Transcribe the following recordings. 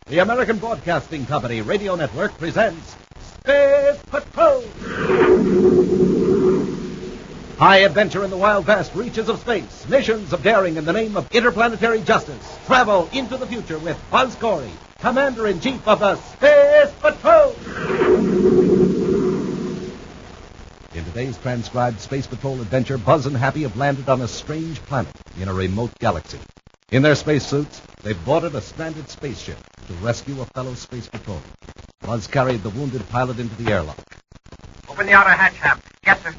The American Broadcasting Company Radio Network presents Space Patrol! High adventure in the wild, vast reaches of space. Missions of daring in the name of interplanetary justice. Travel into the future with Buzz Corey, Commander-in-Chief of the Space Patrol! In today's transcribed Space Patrol adventure, Buzz and Happy have landed on a strange planet in a remote galaxy. In their spacesuits, they've boarded a stranded spaceship to rescue a fellow space patrol. Buzz carried the wounded pilot into the airlock. Open the outer hatch, Hap. Yes, sir.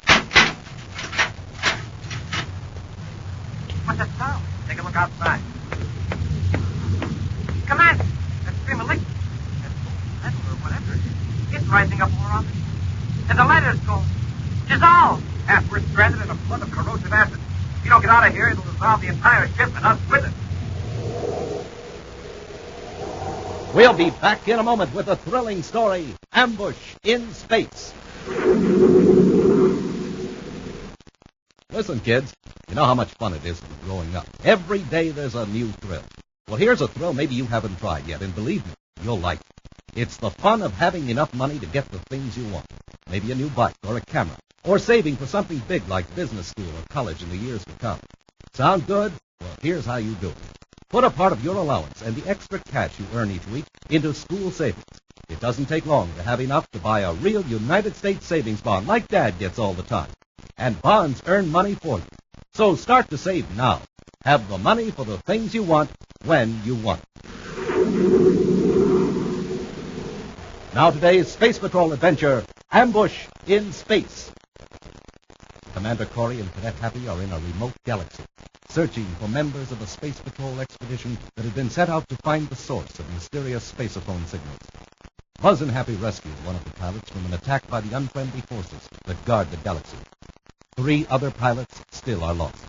What's that sound? Take a look outside. Commander, that stream of liquid, that metal or whatever it is, it's rising up more often. And the ladder's going dissolve. Hap, we're stranded in a flood of corrosive acid. If you don't get out of here, it'll dissolve the entire ship and us with it. We'll be back in a moment with a thrilling story, Ambush in Space. Listen, kids, you know how much fun it is growing up. Every day there's a new thrill. Well, here's a thrill maybe you haven't tried yet, and believe me, you'll like it. It's the fun of having enough money to get the things you want. Maybe a new bike or a camera, or saving for something big like business school or college in the years to come. Sound good? Well, here's how you do it. Put a part of your allowance and the extra cash you earn each week into school savings. It doesn't take long to have enough to buy a real United States savings bond like Dad gets all the time. And bonds earn money for you. So start to save now. Have the money for the things you want when you want. Now today's Space Patrol adventure, Ambush in Space. Commander Corey and Cadet Happy are in a remote galaxy, searching for members of a Space Patrol expedition that had been sent out to find the source of mysterious spaceophone signals. Buzz and Happy rescued one of the pilots from an attack by the unfriendly forces that guard the galaxy. 3 other pilots still are lost.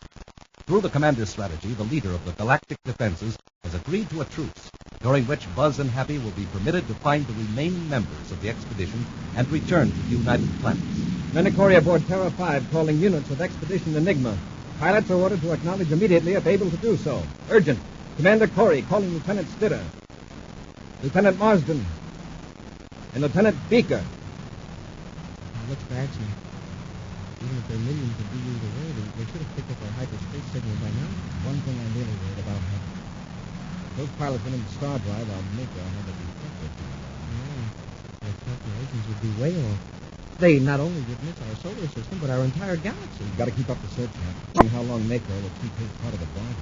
Through the commander's strategy, the leader of the galactic defenses has agreed to a truce, during which Buzz and Happy will be permitted to find the remaining members of the expedition and return to the United Planets. Commander Corey aboard Terra 5 calling units of Expedition Enigma. Pilots are ordered to acknowledge immediately if able to do so. Urgent. Commander Corey calling Lieutenant Stitter, Lieutenant Marsden, and Lieutenant Beaker. It looks bad, sir. Even if their minions would be either way, they should have picked up our hyperspace signal by now. One thing I'm really worried about, Huck. Those pilots went into Star Drive. I'll make her have a detective. Yeah, their calculations would be way off. They not only would miss our solar system, but our entire galaxy. You've got to keep up the search, Huck. See how long Mako will keep his part of the bargain.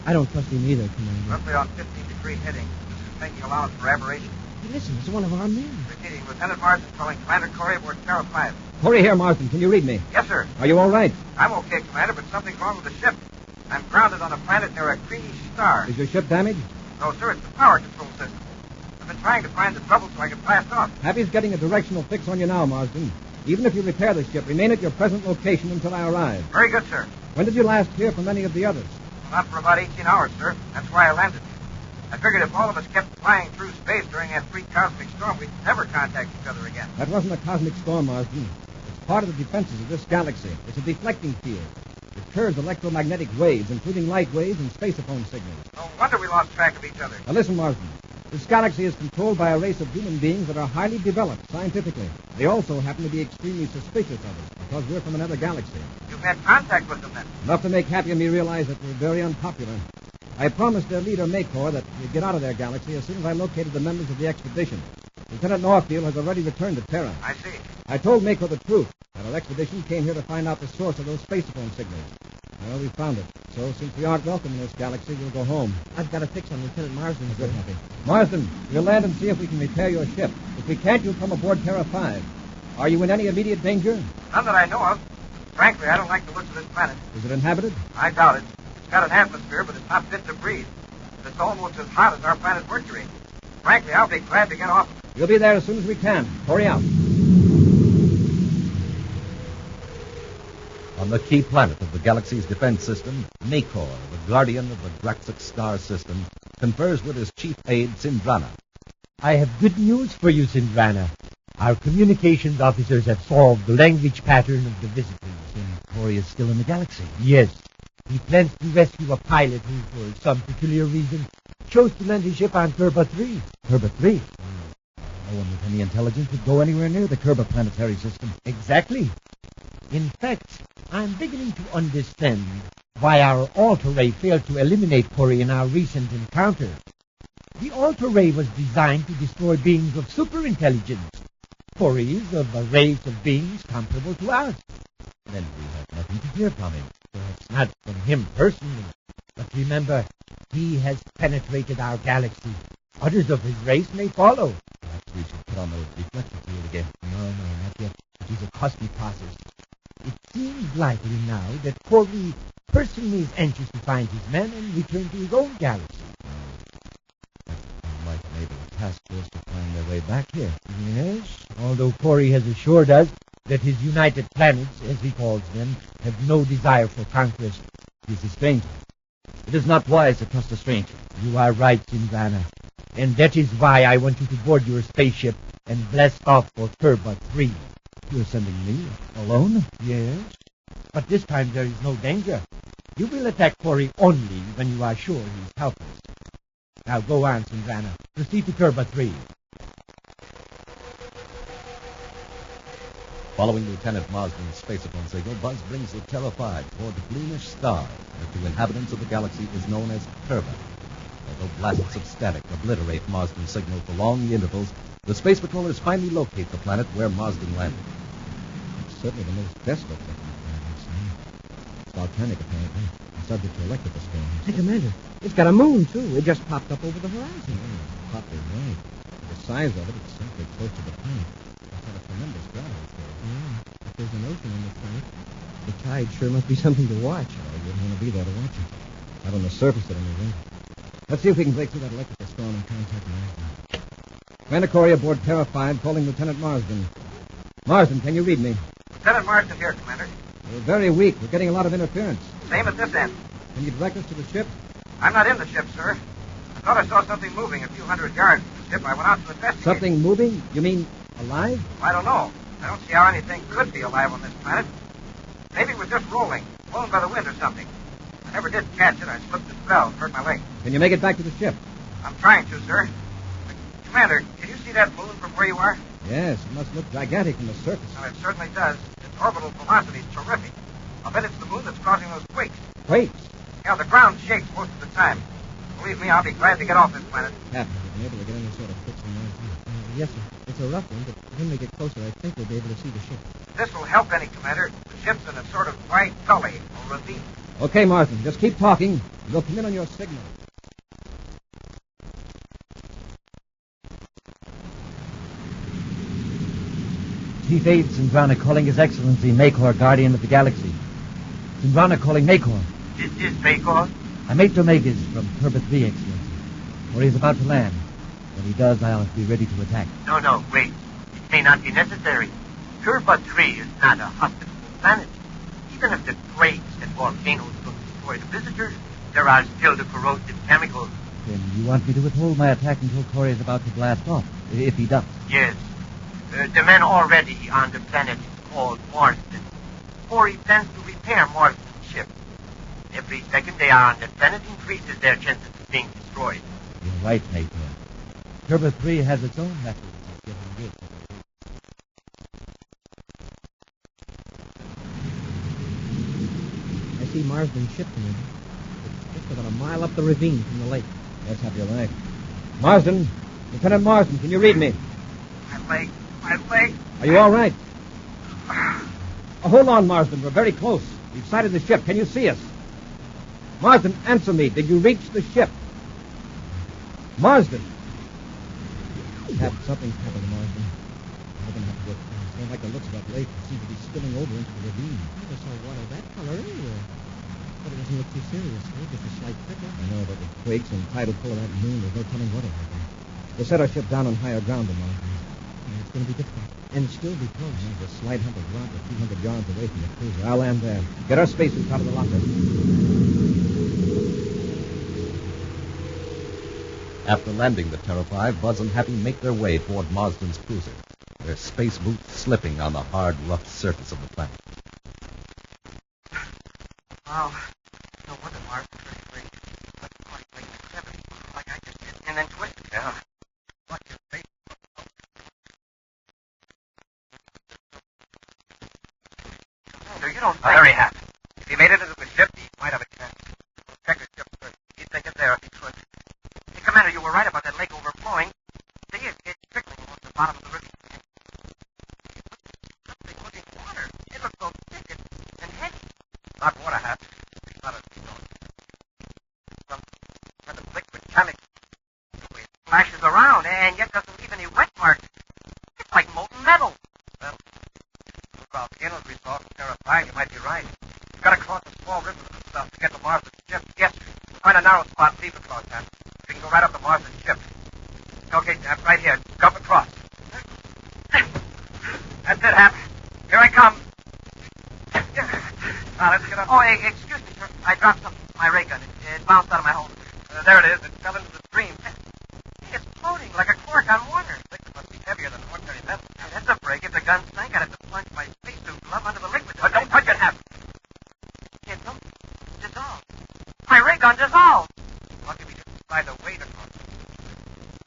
I don't trust him either, Commander. Roughly on 15-degree heading. This is making allowance for aberration. Hey, listen, it's one of our men. Repeating, Lieutenant Marsden calling Commander Corey aboard Terra 5. Corey here, Marsden. Can you read me? Yes, sir. Are you all right? I'm okay, Commander, but something's wrong with the ship. I'm grounded on a planet near a greenish star. Is your ship damaged? No, sir, it's the power control system. I've been trying to find the trouble so I can blast off. Happy's getting a directional fix on you now, Marsden. Even if you repair the ship, remain at your present location until I arrive. Very good, sir. When did you last hear from any of the others? Not for about 18 hours, sir. That's why I landed. I figured if all of us kept flying through space during that freak cosmic storm, we'd never contact each other again. That wasn't a cosmic storm, Marsden. It's part of the defenses of this galaxy. It's a deflecting field. It curves electromagnetic waves, including light waves and spaceophone signals. No wonder we lost track of each other. Now listen, Marsden. This galaxy is controlled by a race of human beings that are highly developed scientifically. They also happen to be extremely suspicious of us because we're from another galaxy. You've had contact with them, then? Enough to make Happy and me realize that we're very unpopular. I promised their leader, Maycor, that we'd get out of their galaxy as soon as I located the members of the expedition. Lieutenant Northfield has already returned to Terra. I see. I told Maycor the truth, that our expedition came here to find out the source of those spaceophone signals. Well, we found it. So, since we aren't welcome in this galaxy, we'll go home. I've got a fix on Lieutenant Marsden. Good, Happy. Marsden, we'll land and see if we can repair your ship. If we can't, you'll come aboard Terra 5. Are you in any immediate danger? None that I know of. Frankly, I don't like the looks of this planet. Is it inhabited? I doubt it. It's got an atmosphere, but it's not fit to breathe. It's almost as hot as our planet Mercury. Frankly, I'll be glad to get off. We'll be there as soon as we can. Corey out. On the key planet of the galaxy's defense system, Maycor, the guardian of the Draxic star system, confers with his chief aide, Sindrana. I have good news for you, Sindrana. Our communications officers have solved the language pattern of the visitors. And Corey is still in the galaxy. Yes. He plans to rescue a pilot who, for some peculiar reason, chose to land his ship on Kerba 3. Kerba 3? No one with any intelligence would go anywhere near the Kerba planetary system. Exactly. In fact, I'm beginning to understand why our Alter Ray failed to eliminate Corey in our recent encounter. The Alter Ray was designed to destroy beings of superintelligence. Corey is of a race of beings comparable to ours. Then we have nothing to fear from him. Perhaps not from him personally, but remember, he has penetrated our galaxy. Others of his race may follow. Perhaps we should put on those deflector field again. No, not yet. It is a costly process. It seems likely now that Corey personally is anxious to find his men and return to his own galaxy. Might enable a task force to find their way back here. Yes, although Corey has assured us that his United Planets, as he calls them, have no desire for conquest. He is a stranger. It is not wise to trust a stranger. You are right, Sinvana. And that is why I want you to board your spaceship and blast off for Kerba 3. You're sending me alone? Yes, but this time there is no danger. You will attack Corey only when you are sure he's helpless. Now go on, Sinvana. Proceed to Kerba 3. Following Lieutenant Marsden's spacephone signal, Buzz brings the Terra 5 toward the greenish star that to inhabitants of the galaxy is known as Kerba. Although blasts of static obliterate Marsden's signal for long intervals, the space patrollers finally locate the planet where Marsden landed. It's certainly the most desolate looking planet I've seen. It's volcanic, apparently, and subject to electrical storms. Hey, Commander, it's got a moon, too. It just popped up over the horizon. Probably right. The size of it, it's simply close to the planet. It's got a tremendous gravity field. Yeah, if there's an ocean on the planet, the tide sure must be something to watch. I wouldn't want to be there to watch it. Not on the surface at any rate. Let's see if we can break through that electrical storm and contact Marsden. Commander Corey aboard Terra 5 calling Lieutenant Marsden. Marsden, can you read me? Lieutenant Marsden here, Commander. We're very weak. We're getting a lot of interference. Same at this end. Can you direct us to the ship? I'm not in the ship, sir. I thought I saw something moving a few hundred yards from the ship. I went out to investigate. Something moving? You mean alive? I don't know. I don't see how anything could be alive on this planet. Maybe it was just rolling, blown by the wind or something. I never did catch it. I slipped the spell and hurt my leg. Can you make it back to the ship? I'm trying to, sir. Commander, can you see that moon from where you are? Yes, it must look gigantic from the surface. Well, it certainly does. Its orbital velocity is terrific. I'll bet it's the moon that's causing those quakes. Quakes? Yeah, the ground shakes most of the time. Believe me, I'll be glad to get off this planet. Captain, have you been able to get any sort of fix on Marsden? Yes, sir. It's a rough one, but when we get closer, I think we'll be able to see the ship. This will help any, Commander. The ship's in a sort of wide gully or ravine. Okay, Marsden, just keep talking. We'll come in on your signal. Chief Aide Sindrana calling His Excellency Makor, Guardian of the Galaxy. Sindrana calling Makor. This is Makor? I'm Mate Dominguez from Kerba 3, Excellency. Or he's about to land. When he does, I'll be ready to attack. No, wait. It may not be necessary. Kerba 3 is not a hospitable planet. Even if the quakes and volcanoes don't destroy the visitors, there are still the corrosive chemicals. Then you want me to withhold my attack until Corey is about to blast off, if he does? Yes. The men already on the planet is called Marsden. Corey plans to repair Marsden's ship. Every second they are on the planet increases their chances of being destroyed. You're right, Mate. Kerba 3 has its own methods of getting rid of it. I see Marsden's ship, Commander. It's just about a mile up the ravine from the lake. Let's have your leg. Marsden! Lieutenant Marsden, can you read me? My leg. Are you all right? Hold on, Marsden. We're very close. We've sighted the ship. Can you see us? Marsden, answer me. Did you reach the ship? Marsden! Something's happened to Marsden. We're going to have to go fast. I don't like the looks of that lake. It seems to be spilling over into the ravine. I never saw water that color anywhere. But it doesn't look too serious, huh? Just a slight trickle. I know, but with quakes and tidal pull of that moon, there's no telling what'll happen. We'll set our ship down on higher ground than Marsden. Yeah, it's going to be difficult. And still be close. There's a slight hump of rock a few hundred yards away from the cruiser. I'll land there. Get our spacesuits out of the locker. After landing the Terra 5, Buzz and Happy make their way toward Marsden's cruiser, their space boots slipping on the hard, rough surface of the planet. Wow. No wonder Marsden's very great. But quite like the 70s, like I to get to Marsden's ship? Yes, sir. Find a narrow spot and leave across that. We can go right up to Marsden's ship. Okay, Hap, right here. Jump across. That's it, Hap. Here I come. Now, let's get up. Oh, hey, excuse me, sir. I dropped my ray gun. It bounced out of my hole. There it is. It fell into the stream. It's floating like a cork on water. Liquid must be heavier than ordinary metal. That's a break. If the gun sank, I'd have to plunge my spacesuit glove under the liquid. But don't touch it, Hap. It don't dissolve. My ray gun dissolved. Lucky we didn't slide the weight across it.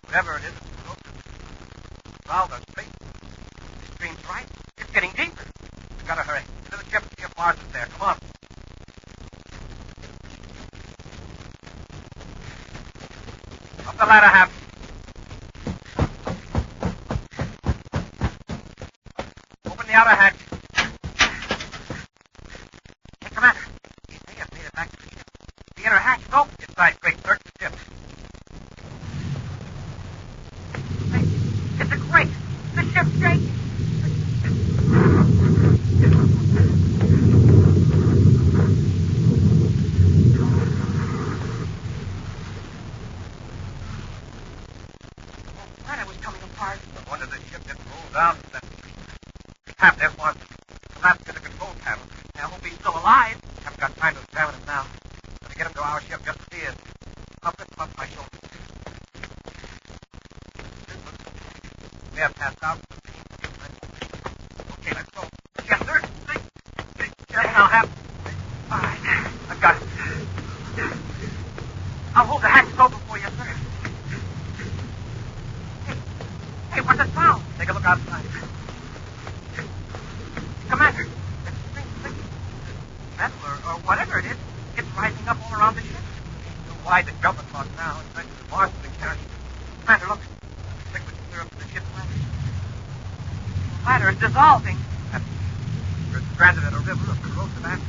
Whatever it is, it's corrosive. Dissolved our space. The stream's right. It's getting deeper. We gotta hurry. Get to the ship and see if Mars is there. Come on. Up the ladder, Hap. Open the outer hatch. Hey, Commander. You may have made it back to the ship. The inner hatch is open. Inside, quick. Search the ship. Hey, it's a quake. The ship's shaking. Hap, there's one. Collapsed in the control panel. I hope he's still alive. Haven't got time to examine him now. Gotta get him to our ship just as he is. I'll lift him up my shoulder. We have passed out. Okay, let's go. Yes, sir. Careful now, Hap. All right. I've got it. I'll hold the hatches open for you, sir. Hey, what's that sound? Take a look outside. Commander, that strange liquid, metal or whatever it is, it's rising up all around the ship. Too wide to jump across now. It's like the Mars is carrying. Commander, look. The liquid clear up to the ship's ladder. The ladder is dissolving. We're stranded in a river of corrosive acid.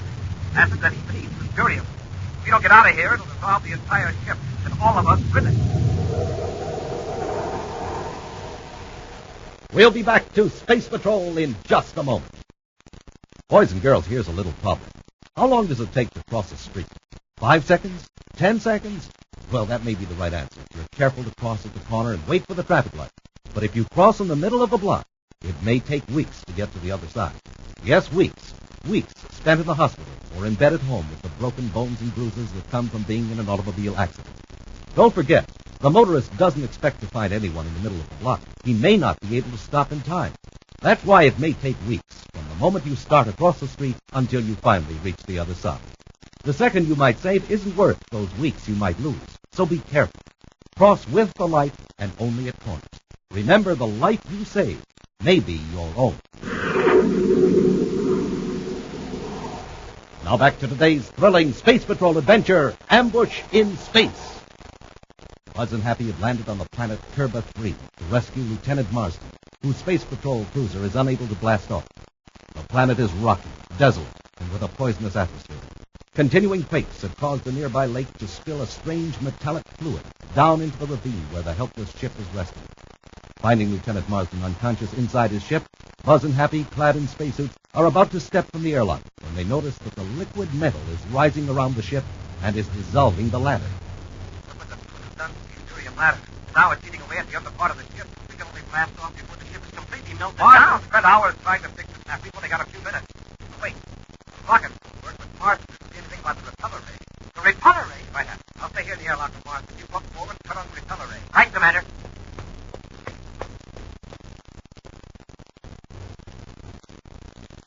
Acid that even eats mercurium. If we don't get out of here, it'll dissolve the entire ship, and all of us with it. We'll be back to Space Patrol in just a moment. Boys and girls, here's a little problem. How long does it take to cross a street? 5 seconds? 10 seconds? Well, that may be the right answer. You're careful to cross at the corner and wait for the traffic light. But if you cross in the middle of a block, it may take weeks to get to the other side. Yes, weeks. Weeks spent in the hospital or in bed at home with the broken bones and bruises that come from being in an automobile accident. Don't forget, the motorist doesn't expect to find anyone in the middle of the block. He may not be able to stop in time. That's why it may take weeks from the moment you start across the street until you finally reach the other side. The second you might save isn't worth those weeks you might lose, so be careful. Cross with the light and only at corners. Remember, the life you save may be your own. Now back to today's thrilling Space Patrol adventure, Ambush in Space. Buzz and Happy have landed on the planet Kerba 3 to rescue Lieutenant Marsden, whose Space Patrol cruiser is unable to blast off. The planet is rocky, desolate, and with a poisonous atmosphere. Continuing quakes have caused the nearby lake to spill a strange metallic fluid down into the ravine where the helpless ship is resting. Finding Lieutenant Marsden unconscious inside his ship, Buzz and Happy, clad in spacesuits, are about to step from the airlock when they notice that the liquid metal is rising around the ship and is dissolving the ladder. Look what the fluid has done to the Mercurium ladder. Now it's eating away at the upper part of the ship. We can only blast off before the ship is completely melted down. Spent hours trying to fix it, Happy. We've only got a few minutes. Wait. Rocket, work with Marsden. Anything about the repeller ray. The repeller ray? Right, Happy. I'll stay here in the airlock with Marsden. You walk forward and cut on the repeller ray. Right, Commander.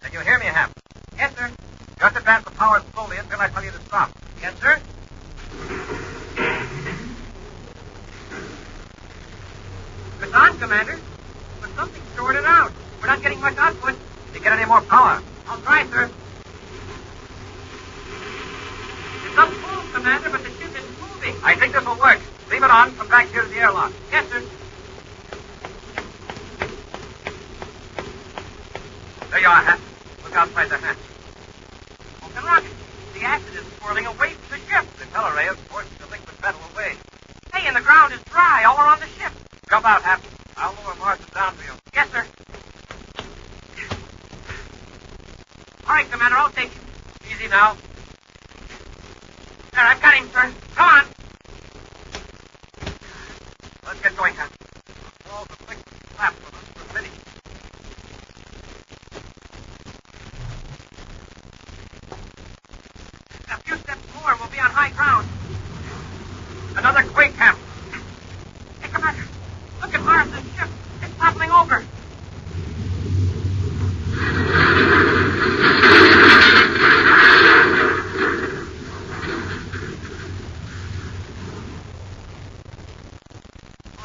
Can you hear me, Hap? Yes, sir. Just advance the power slowly until I tell you to stop. Yes, sir. It's on, Commander. But something's stored it out. We're not getting much output. Can you get any more power? I'll try, sir. It's up full, Commander, but the ship isn't moving. I think this will work. Leave it on. Come back here to the airlock. Yes, sir. There you are, Hap. Look outside the hatch. Open rocket. The acid is swirling away from the ship. The repeller ray is forcing the liquid metal away. Hey, and the ground is dry all around the ship. Jump out, Hap. I'll lower Marsden down for you. Yes, sir. All right, Commander, I'll take you. Easy now. There, I've got him, sir. Come on. Let's get going, Hal. All the quick flap for us. We're finished. A few steps more and we'll be on high ground. Another quake, Hal. Hey, Commander. Look at Morrison's ship. It's toppling over.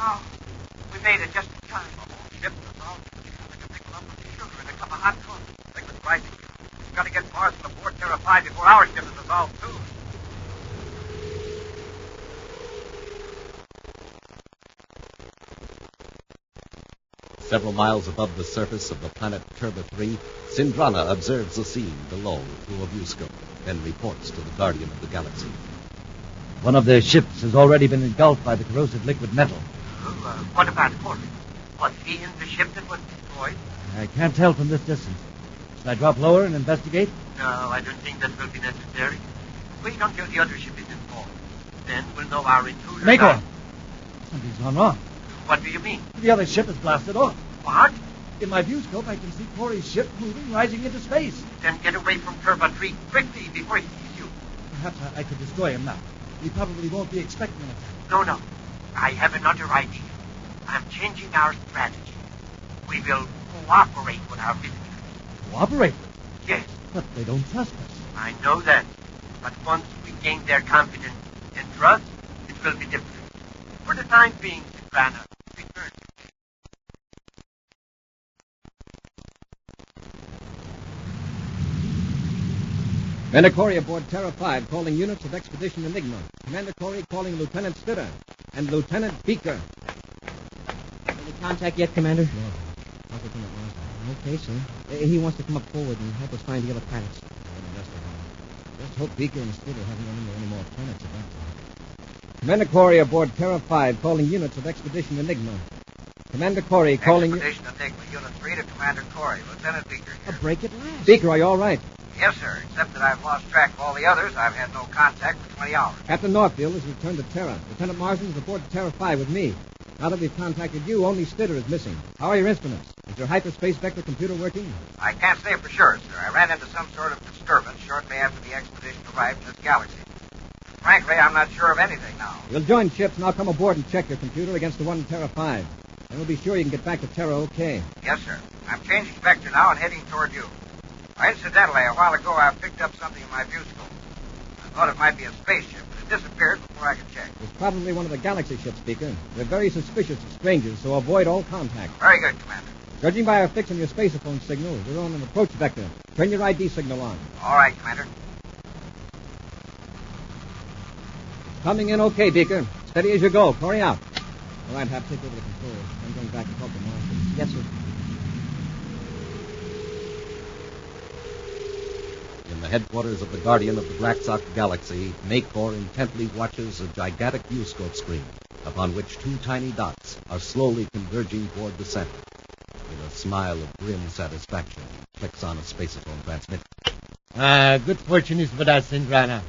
Oh, we made it just in time. The whole ship is all like a big lump of sugar in a cup of hot coffee. Liquid's rising. We've got to get Morrison aboard Terra 5 before our ship is dissolved, too. Several miles above the surface of the planet Turba 3, Sindrana observes the scene below through a viewscope, then reports to the Guardian of the Galaxy. One of their ships has already been engulfed by the corrosive liquid metal. What about Corey? Was he in the ship that was destroyed? I can't tell from this distance. Should I drop lower and investigate? No, I don't think that will be necessary. Wait until the other ship is informed. Then we'll know our intruders. Magor! Something's gone wrong. What do you mean? The other ship is blasted off. What? In my viewscope, I can see Corey's ship moving, rising into space. Then get away from Turba 3 quickly before he sees you. Perhaps I could destroy him now. We probably won't be expecting it. No. I have another idea. I'm changing our strategy. We will cooperate with our visitors. Cooperate? Yes, But they don't trust us. I know that. But once we gain their confidence and trust, it will be different. For the time being, Sindrana, return. Commander Corey aboard Terra 5, calling units of Expedition Enigma. Commander Corey calling Lieutenant Stitter and Lieutenant Beaker. Any contact yet, Commander? No. How's Lieutenant Marsden? Okay, sir. He wants to come up forward and help us find the other pilots. Just hope Beaker and Stitter haven't run into any more planets at that time. Commander Corey aboard Terra 5, calling units of Expedition Enigma. Commander Corey calling... Expedition Enigma, Unit 3 to Commander Corey. Lieutenant Beaker A here. break at last. Beaker, are you all right? Yes, sir. Except that I've lost track of all the others. I've had no contact for 20 hours. Captain Northfield has returned to Terra. Lieutenant Marsden is aboard Terra 5 with me. Now that we've contacted you, only Stitter is missing. How are your instruments? Is your hyperspace vector computer working? I can't say for sure, sir. I ran into some sort of disturbance shortly after the expedition arrived in this galaxy. Frankly, I'm not sure of anything now. We'll join ships, and I'll come aboard and check your computer against the one in Terra 5. Then we'll be sure you can get back to Terra okay. Yes, sir. I'm changing vector now and heading toward you. Incidentally, a while ago, I picked up something in my viewscope. I thought it might be a spaceship, but it disappeared before I could check. It's probably one of the galaxy ships, Beaker. They're very suspicious of strangers, so avoid all contact. Very good, Commander. Judging by our fix on your spaceophone signal, we're on an approach vector. Turn your ID signal on. All right, Commander. Coming in okay, Beaker. Steady as you go. Corey out. All right, Hap, take over the controls. I'm going back and talk to Marsden. Yes, sir. In the headquarters of the Guardian of the Black Sock Galaxy, Maycor intently watches a gigantic viewscope screen upon which two tiny dots are slowly converging toward the center. With a smile of grim satisfaction, he clicks on a spaceophone transmitter. Good fortune is with us, Sindrana.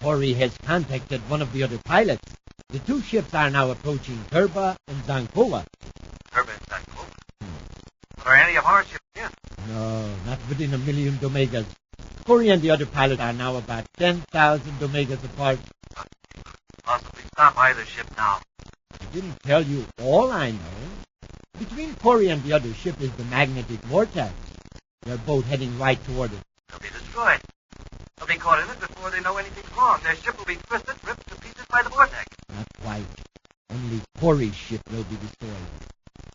Corey has contacted one of the other pilots. The two ships are now approaching Turba and Zankoa. Turba and Zankoa. Are any of our ships in? No, not within 1 million Domegas. Corey and the other pilot are now about 10,000 Domegas apart. Possibly stop either ship now. I didn't tell you all I know. Between Corey and the other ship is the magnetic vortex. They're both heading right toward it. They'll be destroyed. They'll be caught in it before they know anything's wrong. Their ship will be twisted, ripped to pieces by the vortex. Not quite. Only Corey's ship will be destroyed.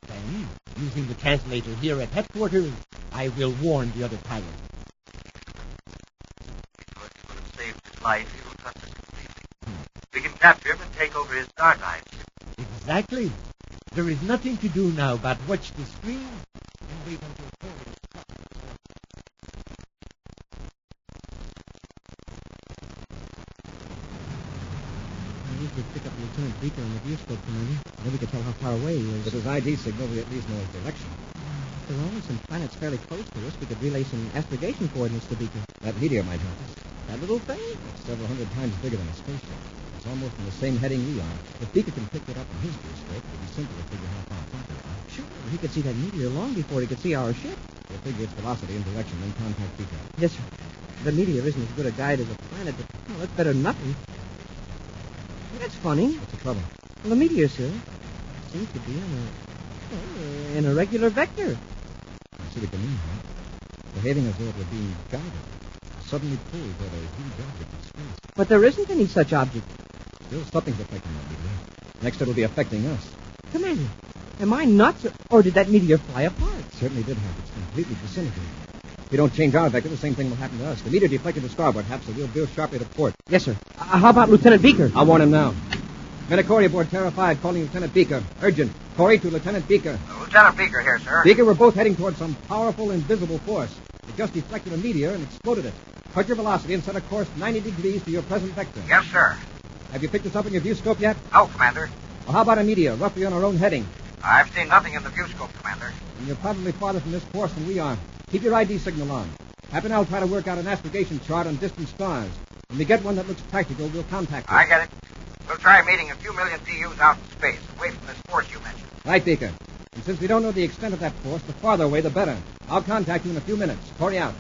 Then, using the translator here at headquarters, I will warn the other pilot. Because he would have saved his life, he will trust us completely. We can capture him and take over his star dive ship. Exactly. There is nothing to do now but watch the screen and wait until Corey is shot. We could pick up Lieutenant Beaker on the viewscope, Commander. Then we could tell how far away he is. With his ID signal, we at least know his direction. If there are only some planets fairly close to us, we could relay some astrogation coordinates to Beaker. That meteor might help us. That little thing? It's several hundred times bigger than a spaceship. It's almost in the same heading we are. If Beaker can pick it up in his viewscope, it'll be simple to figure how far apart they are. Sure, he could see that meteor long before he could see our ship. We'll figure its velocity and direction, then contact Beaker. Yes, sir. The meteor isn't as good a guide as a planet, but that's better than nothing. That's funny. What's the trouble? Well, the meteor, sir, seems to be in a regular vector. I see what you mean, huh? Behaving as though it were being guided. Suddenly pulled toward a huge object in space. But there isn't any such object. Still, something's affecting that meteor. Next, it'll be affecting us. Commander, am I nuts, or did that meteor fly apart? It certainly did happen. It's completely disintegrated. If we don't change our vector, the same thing will happen to us. The meteor deflected to starboard, Hap, so we'll veer sharply to port. Yes, sir. How about Lieutenant Beaker? I'll warn him now. Lieutenant Corey aboard Terra 5, calling Lieutenant Beaker. Urgent. Corey to Lieutenant Beaker. Lieutenant Beaker here, sir. Beaker, we're both heading towards some powerful, invisible force. It just deflected a meteor and exploded it. Cut your velocity and set a course 90 degrees to your present vector. Yes, sir. Have you picked this up in your viewscope yet? No, Commander. Well, how about a meteor, roughly on our own heading? I've seen nothing in the viewscope, Commander. And you're probably farther from this course than we are. Keep your ID signal on. Hap and I'll try to work out an astrogation chart on distant stars. When we get one that looks practical, we'll contact you. I get it. We'll try meeting a few million DUs out in space, away from this force you mentioned. Right, Beaker. And since we don't know the extent of that force, the farther away, the better. I'll contact you in a few minutes. Corey out.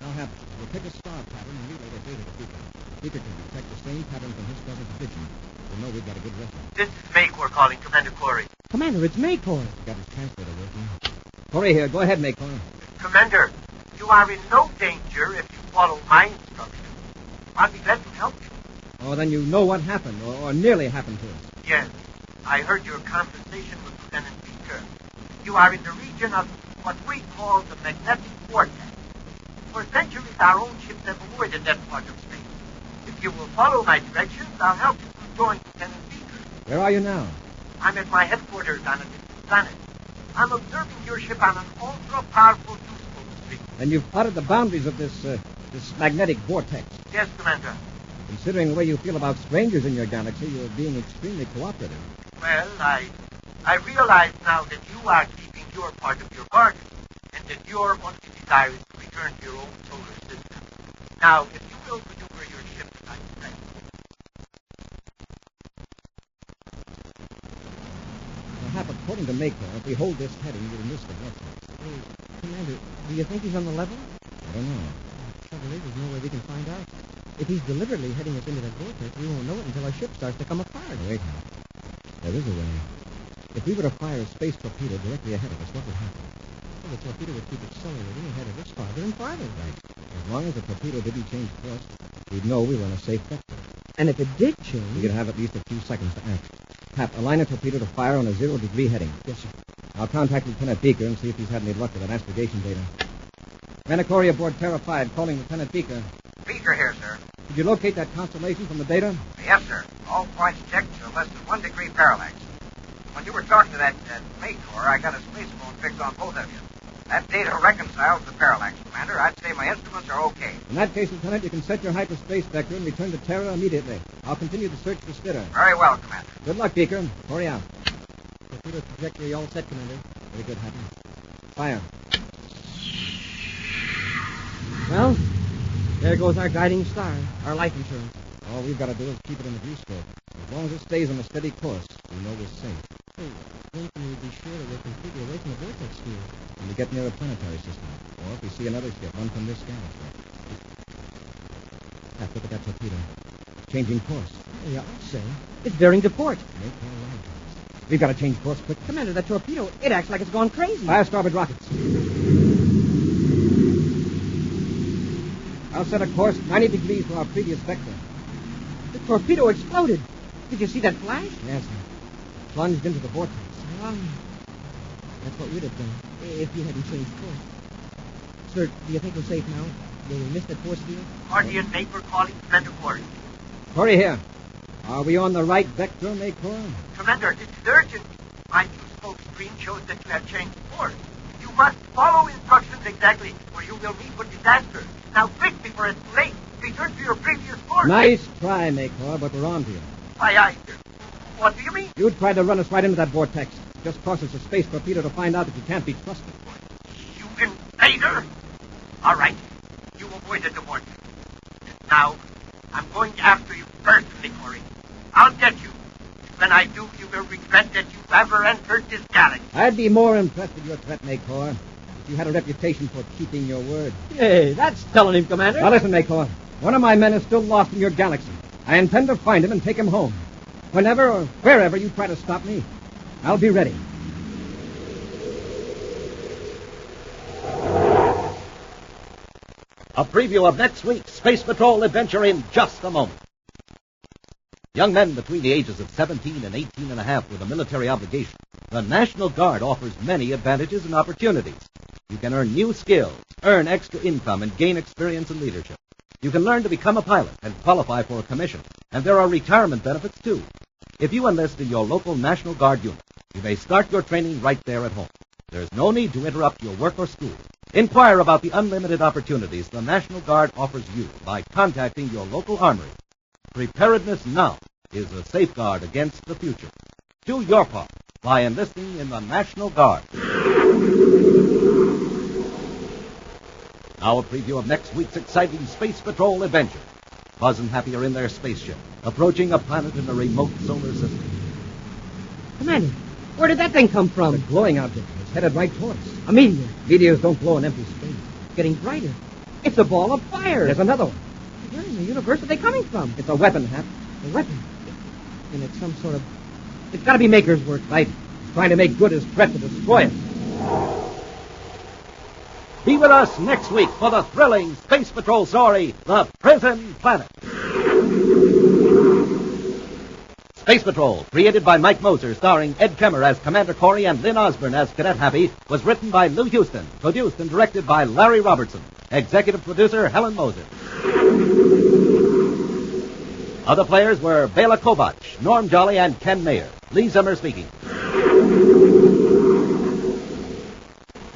Now, Hap, we'll pick a star pattern and relay the data to Beaker. Beaker can detect the same pattern from his present vision. We'll know we've got a good reference. This is Maycor calling, Commander Corey. Commander, it's Maycor. He's got his translator working. Corey here. Go ahead, Maycor. Commander, you are in no danger if you follow my instructions. I'll be glad to help you. Oh, then you know what happened, or nearly happened to us. Yes, I heard your conversation with Lieutenant Beaker. You are in the region of what we call the magnetic vortex. For centuries, our own ships have avoided that part of space. If you will follow my directions, I'll help you to join Lieutenant Beaker. Where are you now? I'm at my headquarters on a distant planet. I'm observing your ship on an ultra-powerful viewscope screen. And you've plotted the boundaries of this magnetic vortex. Yes, Commander. Considering the way you feel about strangers in your galaxy, you're being extremely cooperative. Well, I realize now that you are keeping your part of your bargain, and that your only desire is to return to your own solar system. Now, if you will maneuver your ship as I direct. Now, Hap, according to Maycor, if we hold this heading, we'll miss the vortex. Hey, Commander, do you think he's on the level? I don't know. Trouble is, there's no way we can find out. If he's deliberately heading us into that vortex, we won't know it until our ship starts to come apart. Wait, Hap. There is a way. If we were to fire a space torpedo directly ahead of us, what would happen? Well, the torpedo would keep accelerating ahead of us farther and farther. Right. As long as the torpedo didn't change course, we'd know we were in a safe vector. And if it did change... We could have at least a few seconds to act. Hap, align a torpedo to fire on a 0-degree heading. Yes, sir. I'll contact Lieutenant Beaker and see if he's had any luck with that astrogation data. Manacori aboard Terra 5, calling Lieutenant Beaker. Beaker here, sir. Did you locate that constellation from the data? Yes, sir. All points checked to less than 1 degree parallax. When you were talking to that Maycor, I got a space phone fixed on both of you. That data reconciles the parallax, Commander. I'd say my instruments are okay. In that case, Lieutenant, you can set your hyperspace vector and return to Terra immediately. I'll continue the search for Spitter. Very well, Commander. Good luck, Beaker. Hurry out. Torpedo trajectory all set, Commander. Very good, Happy. Fire. Well, there goes our guiding star, our life insurance. All we've got to do is keep it in the viewscope. As long as it stays on a steady course, we know we're safe. Hey, when can we be sure that we're completely away from the vortex field? When we get near a planetary system, or if we see another ship, one from this galaxy. Hap, look at that torpedo. It's changing course. Yeah, I'll say. It's bearing to port. Make all right. We've got to change course quick. Commander, that torpedo, it acts like it's gone crazy. Fire starboard rockets. I'll set a course 90 degrees to our previous vector. The torpedo exploded. Did you see that flash? Yes, sir. Plunged into the vortex. That's what we'd have done if you hadn't changed course. Sir, do you think we're safe now? Will we miss that force field? Guardian Maycor calling, Commander Corey. Corey here. Are we on the right vector, Maycor? Commander, this is urgent. My viewscope screen shows that you have changed course. You must follow instructions exactly, or you will meet with disaster. Now, quick, before it's late. Return to your previous course. Nice try, Maycor, but we're on to you. What do you mean? You tried to run us right into that vortex. Just cost us a space torpedo to find out that you can't be trusted. You invader! All right. You avoided the vortex. Now, I'm going after you personally, Corey. I'll get you. When I do, you will regret that you ever entered this galaxy. I'd be more impressed with your threat, Maycor, if you had a reputation for keeping your word. Hey, that's telling him, Commander. Now listen, Maycor. One of my men is still lost in your galaxy. I intend to find him and take him home. Whenever or wherever you try to stop me, I'll be ready. A preview of next week's Space Patrol adventure in just a moment. Young men between the ages of 17 and 18 and a half with a military obligation, the National Guard offers many advantages and opportunities. You can earn new skills, earn extra income, and gain experience in leadership. You can learn to become a pilot and qualify for a commission, and there are retirement benefits, too. If you enlist in your local National Guard unit, you may start your training right there at home. There's no need to interrupt your work or school. Inquire about the unlimited opportunities the National Guard offers you by contacting your local armory. Preparedness now is a safeguard against the future. Do your part by enlisting in the National Guard. Now a preview of next week's exciting Space Patrol adventure. Buzz and Happy are in their spaceship, approaching a planet in a remote solar system. Commander, where did that thing come from? The glowing object is headed right toward us. A meteor. Meteors don't glow in empty space. Getting brighter. It's a ball of fire. There's another one. Where in the universe are they coming from? It's a weapon, Hap. A weapon. And it's some sort of... It's got to be Maker's work. Right. He's trying to make good his threat to destroy us. Be with us next week for the thrilling Space Patrol story, The Prison Planet. Space Patrol, created by Mike Moser, starring Ed Kemmer as Commander Corey and Lynn Osborne as Cadet Happy, was written by Lou Houston, produced and directed by Larry Robertson, executive producer Helen Moser. Other players were Bela Kovach, Norm Jolly, and Ken Mayer. Lee Zimmer speaking.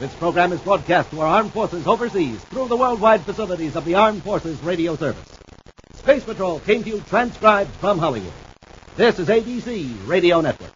This program is broadcast to our armed forces overseas through the worldwide facilities of the Armed Forces Radio Service. Space Patrol came to you transcribed from Hollywood. This is ABC Radio Network.